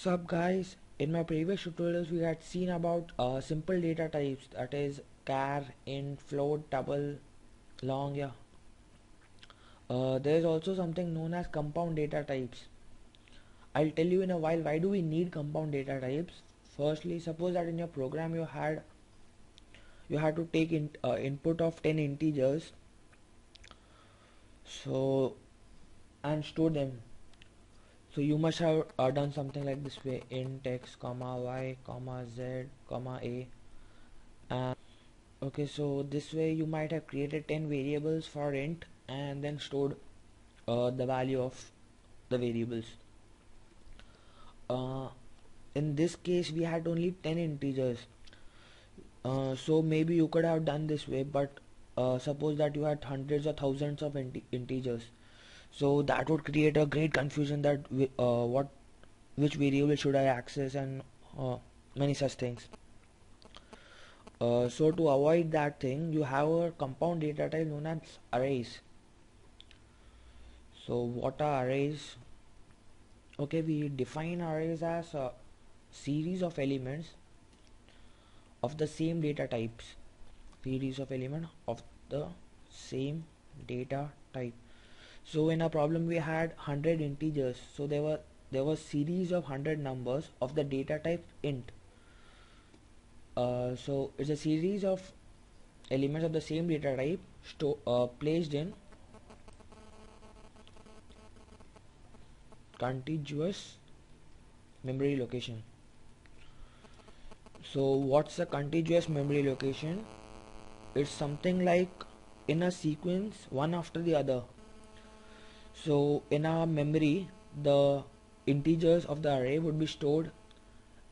Sup guys, in my previous tutorials we had seen about simple data types, that is char, int, float, double, long. There is also something known as compound data types. I'll tell you in a while why do we need compound data types. Firstly, suppose that in your program you had to take input of 10 integers, so and store them. So you must have done something like this way: int x, comma y, comma z, comma a. And okay, so this way you might have created 10 variables for int and then stored the value of the variables. Uh, in this case we had only 10 integers, so maybe you could have done this way, but suppose that you had hundreds or thousands of integers, so that would create a great confusion that which variable should I access, and many such things. So to avoid that thing, you have a compound data type known as arrays. So what are arrays? Okay, we define arrays as a series of elements of the same data types. Series of elements of the same data type. So in our problem we had 100 integers. So there was series of 100 numbers of the data type int. So it's a series of elements of the same data type placed in contiguous memory location. So what's a contiguous memory location? It's something like in a sequence one after the other. So in our memory the integers of the array would be stored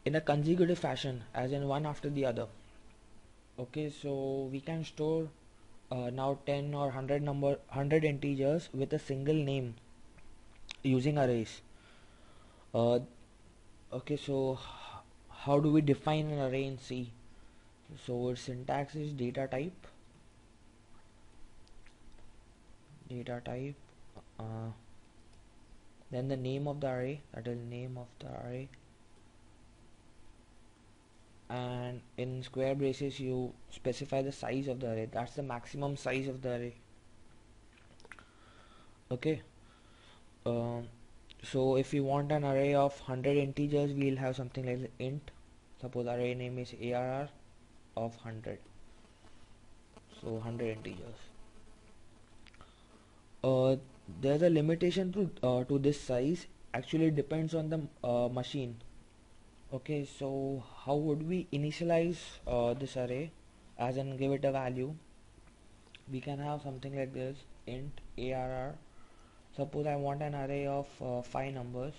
in a consecutive fashion, as in one after the other. Okay, so we can store now 10 or 100 integers with a single name using arrays. Okay, so how do we define an array in C? So its syntax is data type, uh, then the name of the array, that is name of the array, and in square braces you specify the size of the array, that's the maximum size of the array. Okay, um, so if we want an array of 100 integers, we'll have something like int, suppose array name is arr of 100, so 100 integers. uh, there's a limitation to this size. Actually it depends on the machine. Okay, so how would we initialize this array, as in give it a value? We can have something like this: int arr. Suppose I want an array of 5 numbers,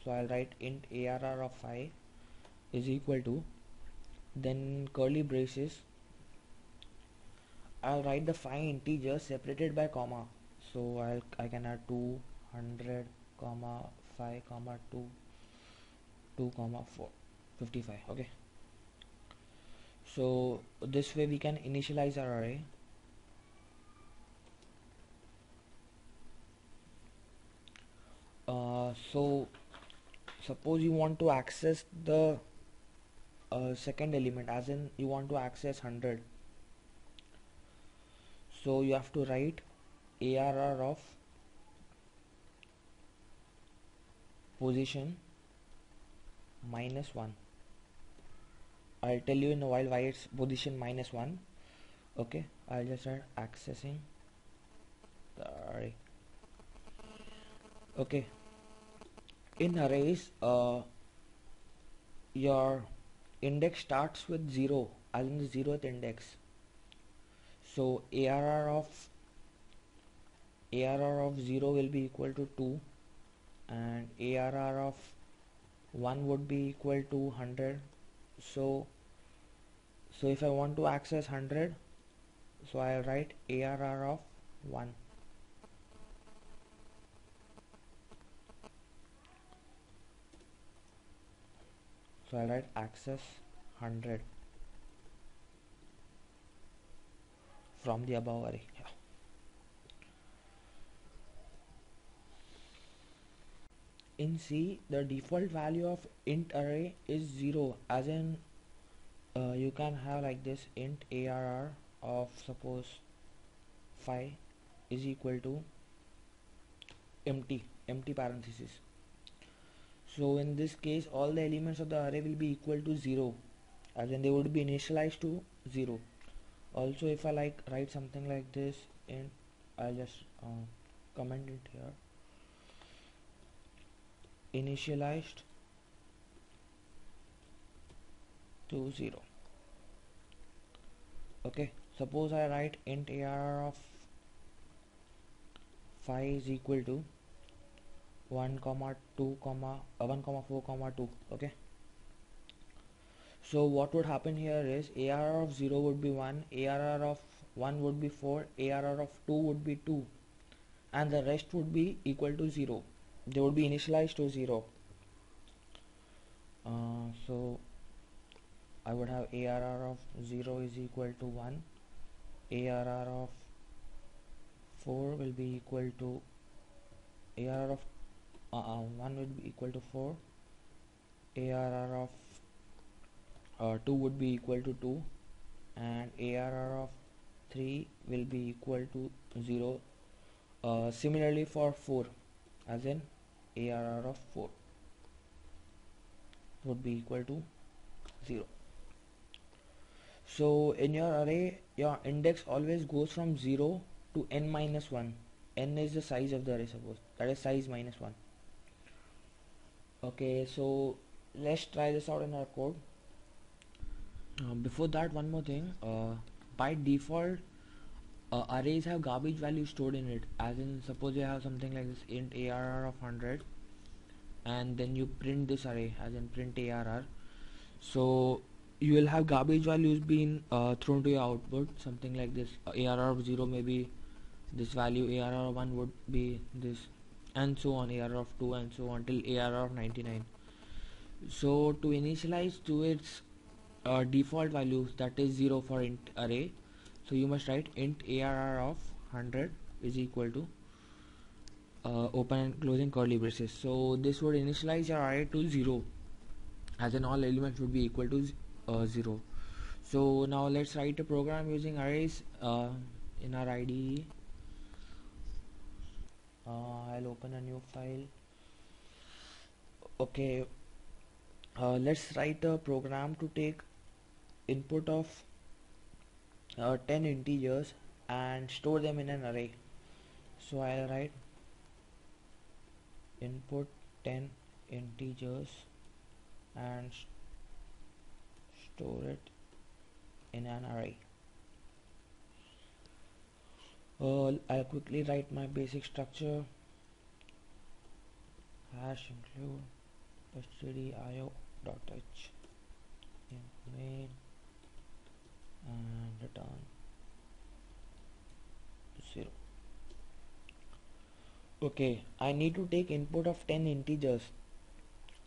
so I'll write int arr of 5 is equal to, then curly braces, I'll write the 5 integers separated by comma. So I can add 200 comma 5 comma 2 2 comma 4 55. Okay, so this way we can initialize our array. So suppose you want to access the second element, as in you want to access 100, so you have to write arr of position -1. I'll tell you in a while why it's position -1. Okay, I'll just start accessing the array. Okay, in arrays your index starts with 0, as in the 0th index. So arr of 0 will be equal to 2, and arr of 1 would be equal to 100. So if I want to access 100, so I'll write arr of 1. So I'll write access 100 from the above array. Yeah. in C the default value of int array is 0, as in you can have like this: int arr of suppose 5 is equal to empty parenthesis. So in this case all the elements of the array will be equal to 0, as in they would be initialized to 0. Also if I like write something like this, int, I'll just comment it here: initialized to 0. Okay, suppose I write int arr of 5 is equal to 1 comma 2 comma 1 comma 4 comma 2. Okay, so what would happen here is arr of 0 would be 1, arr of 1 would be 4, arr of 2 would be 2, and the rest would be equal to 0. They would be initialized to 0. So I would have arr of 0 is equal to 1, arr of 4 will be equal to arr of 1 would be equal to 4, arr of 2 would be equal to 2, and arr of 3 will be equal to 0. Similarly for 4, as in arr of 4 would be equal to 0. So in your array your index always goes from 0 to n minus 1. N is the size of the array, suppose that is size minus 1. Okay, so let's try this out in our code. Before that, one more thing. By default arrays have garbage value stored in it, as in suppose you have something like this: int arr of 100, and then you print this array as in print arr. So you will have garbage values being thrown to your output, something like this: arr of 0 maybe this value, arr of 1 would be this, and so on, arr of 2 and so on till arr of 99. So to initialize to its default values, that is 0 for int array, so you must write int arr of 100 is equal to open and closing curly braces. So this would initialize your array to 0, as in all elements would be equal to 0. So now let's write a program using arrays in our IDE. I'll open a new file. Okay, let's write a program to take input of 10 integers and store them in an array. So I'll write input 10 integers and store it in an array. I'll quickly write my basic structure: hash include stdio.h in main and return 0. Okay, I need to take input of 10 integers,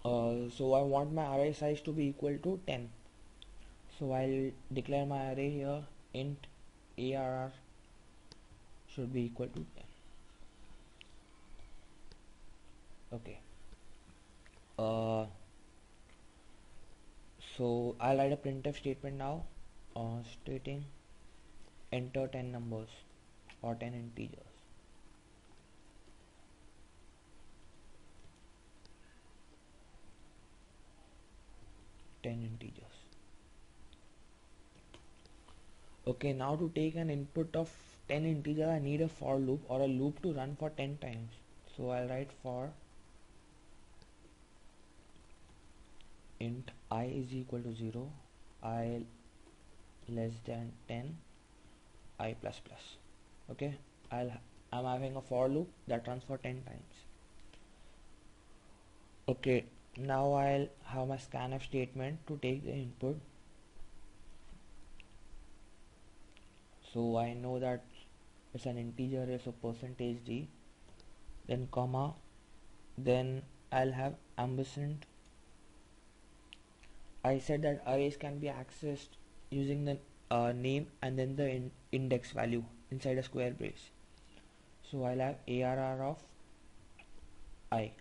so I want my array size to be equal to 10. So I'll declare my array here: int arr should be equal to 10. Okay, so I'll write a printf statement now stating enter 10 numbers or 10 integers. Okay, now to take an input of 10 integer, I need a for loop or a loop to run for 10 times. So I'll write for int I is equal to 0, I less than 10, I plus plus. Okay, I'm having a for loop that runs for 10 times. Okay, now I'll have my scanf statement to take the input. So I know that it's an integer array, so %d, then comma, then I'll have ampersand. I said that arrays can be accessed using the name and then the index value inside a square brace. So I'll have arr of I.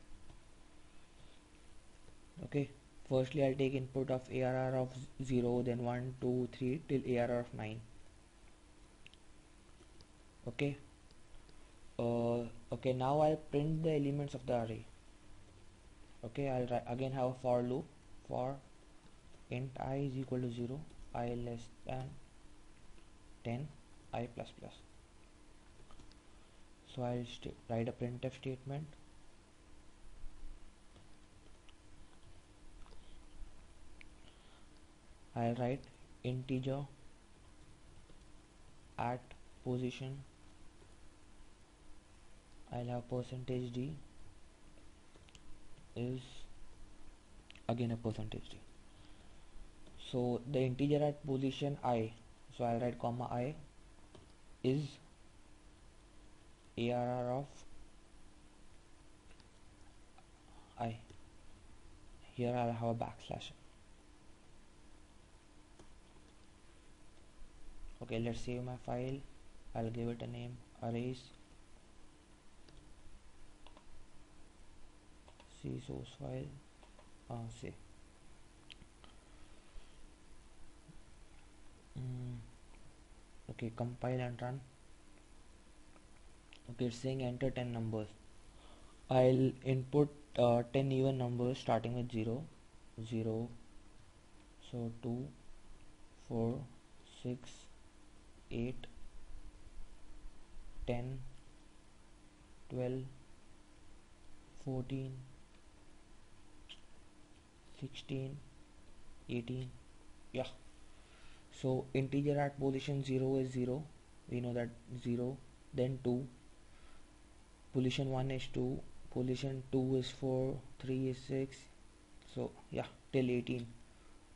Okay, firstly I'll take input of ARR of 0, then 1, 2, 3 till ARR of 9. Okay, okay, now I'll print the elements of the array. Okay, I'll again have a for loop for int I is equal to 0, I less than 10, I plus plus. So I'll write a printf statement. I'll write integer at position. I'll have percentage d is again a percentage d. So the integer at position I, so I'll write comma I is ARR of I. Here I'll have a backslash. Okay, let's save my file. I'll give it a name, arrays. C source file. Say. Okay, compile and run. Okay, it's saying enter 10 numbers. I'll input 10 even numbers starting with 0, 0, so 2, 4, 6, 8, 10, 12, 14, 16, 18. Yeah, so integer at position 0 is 0, we know that 0, then 2, position 1 is 2, position 2 is 4, 3 is 6, so yeah, till 18.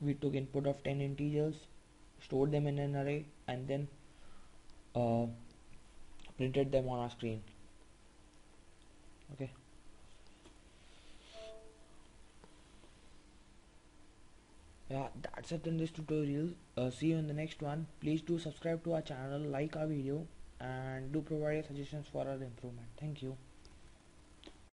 We took input of 10 integers, stored them in an array, and then printed them on our screen. Okay, yeah, that's it in this tutorial. See you in the next one. Please do subscribe to our channel, like our video, and do provide your suggestions for our improvement. Thank you.